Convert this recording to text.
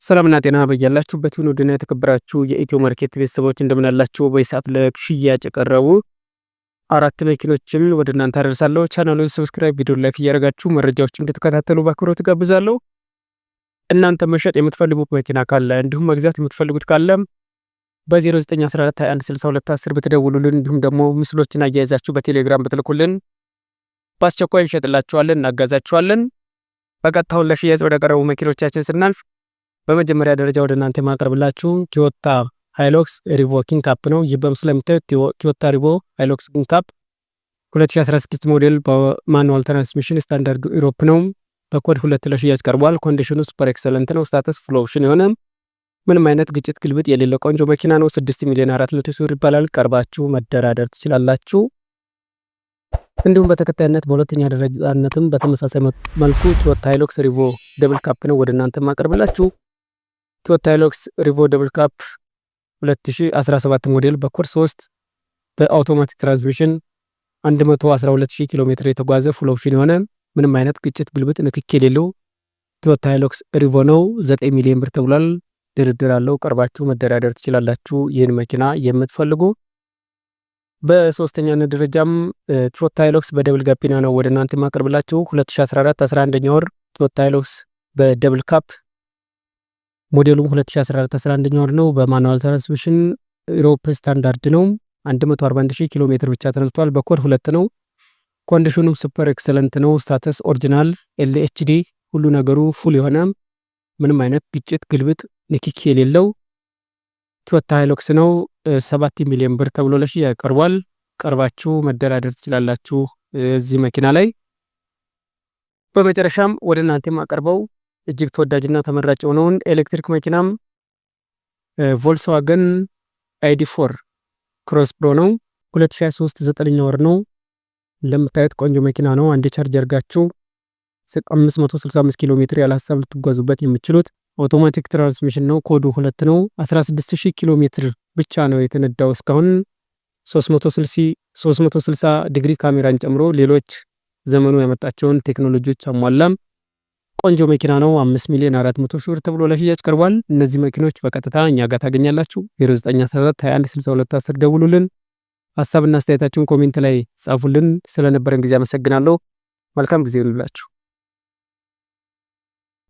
ሰላምና ጤና በያላችሁበት ይሁን። ውድና የተከበራችሁ የኢትዮ ማርኬት ቤተሰቦች እንደምን አላችሁ? በሰዓት ለሽያጭ የቀረቡ አራት መኪኖችን ወደ እናንተ አደርሳለሁ። ቻናሉን ሰብስክራይብ፣ ቪዲዮ ላይክ እያደረጋችሁ መረጃዎችን እንድትከታተሉ በአክብሮት ጋብዛለሁ። እናንተ መሸጥ የምትፈልጉት መኪና ካለ እንዲሁም መግዛት የምትፈልጉት ካለ በ0914216210 ብትደውሉልን እንዲሁም ደግሞ ምስሎችን አያይዛችሁ በቴሌግራም ብትልኩልን በአስቸኳይ እንሸጥላችኋለን፣ እናጋዛችኋለን። በቀጥታውን ለሽያጭ ወደ ቀረቡ መኪኖቻችን ስናልፍ በመጀመሪያ ደረጃ ወደ እናንተ ማቀርብላችሁ ቶዮታ ሃይሉክስ ሪቮ ኪንግ ካፕ ነው። ይህ በምስሉ ላይ የምታዩት ቶዮታ ሪቮ ሃይሉክስ ኪንግ ካፕ 2016 ሞዴል በማኑዋል ትራንስሚሽን ስታንዳርድ ዩሮፕ ነው። በኮድ 2 ለሽያጭ ቀርቧል። ኮንዲሽኑ ሱፐር ኤክሰለንት ነው። ስታተስ ፉል ኦፕሽን የሆነ ምንም አይነት ግጭት ግልብጥ የሌለው ቆንጆ መኪና ነው። 6,400,000 ይባላል። ቀርባችሁ መደራደር ትችላላችሁ። እንዲሁም በተከታይነት በሁለተኛ ደረጃነትም በተመሳሳይ መልኩ ቶዮታ ሃይሉክስ ሪቮ ደብል ካፕ ነው ወደ እናንተ ማቀርብላችሁ። ቶዮታ ሃይሉክስ ሪቮ ደብል ካፕ 2017 ሞዴል በኮድ 3 በአውቶማቲክ ትራንስሚሽን 112,000 ኪሎ ሜትር የተጓዘ ፉል ኦፕሽን የሆነ ምንም አይነት ግጭት ግልብጥ ንክኪ የሌለው ቶዮታ ሃይሉክስ ሪቮ ነው። 9 ሚሊዮን ብር ተብሏል። ድርድር አለው። ቀርባችሁ መደራደር ትችላላችሁ ይህን መኪና የምትፈልጉ። በሶስተኛነት ደረጃም ቶዮታ ሃይሉክስ በደብል ጋቢና ነው ወደ እናንተ ማቀርብላችሁ። 2014 11ኛ ወር ቶዮታ ሃይሉክስ በደብል ካፕ ሞዴሉም 2014 11ኛ ወር ነው። በማኑዋል ትራንስሚሽን ዩሮፕ ስታንዳርድ ነው። 141,000 ኪሎ ሜትር ብቻ ተነድቷል። በኮድ 2 ነው። ኮንዲሽኑም ሱፐር ኤክሰለንት ነው። ስታተስ ኦሪጂናል ኤልኤችዲ ሁሉ ነገሩ ፉል የሆነ ምንም አይነት ግጭት ግልብጥ ንክኪ የሌለው ቶዮታ ሃይሉክስ ነው። 7 ሚሊዮን ብር ተብሎ ለሽያጭ ቀርቧል። ቀርባችሁ መደራደር ትችላላችሁ እዚህ መኪና ላይ። በመጨረሻም ወደ እናንተ የማቀርበው እጅግ ተወዳጅና ተመራጭ የሆነውን ኤሌክትሪክ መኪናም ቮልክስዋገን ID4 ክሮስ ፕሮ ነው። 2023 9ኛ ወር ነው። እንደምታዩት ቆንጆ መኪና ነው። አንዴ ቻርጅ አድርጋችሁ 565 ኪሎ ሜትር ያለ ሀሳብ ልትጓዙበት የምትችሉት አውቶማቲክ ትራንስሚሽን ነው። ኮዱ 2 ነው። 16,000 ኪሎ ሜትር ብቻ ነው የተነዳው እስካሁን። 360 ዲግሪ ካሜራን ጨምሮ ሌሎች ዘመኑ ያመጣቸውን ቴክኖሎጂዎች አሟላም ቆንጆ መኪና ነው። 5,400,000 ብር ተብሎ ለሽያጭ ቀርቧል። እነዚህ መኪኖች በቀጥታ እኛ ጋር ታገኛላችሁ። 0914216210 ደውሉልን። ሀሳብና አስተያየታችሁን ኮሜንት ላይ ጻፉልን። ስለነበረን ጊዜ አመሰግናለሁ። መልካም ጊዜ ይሁንላችሁ።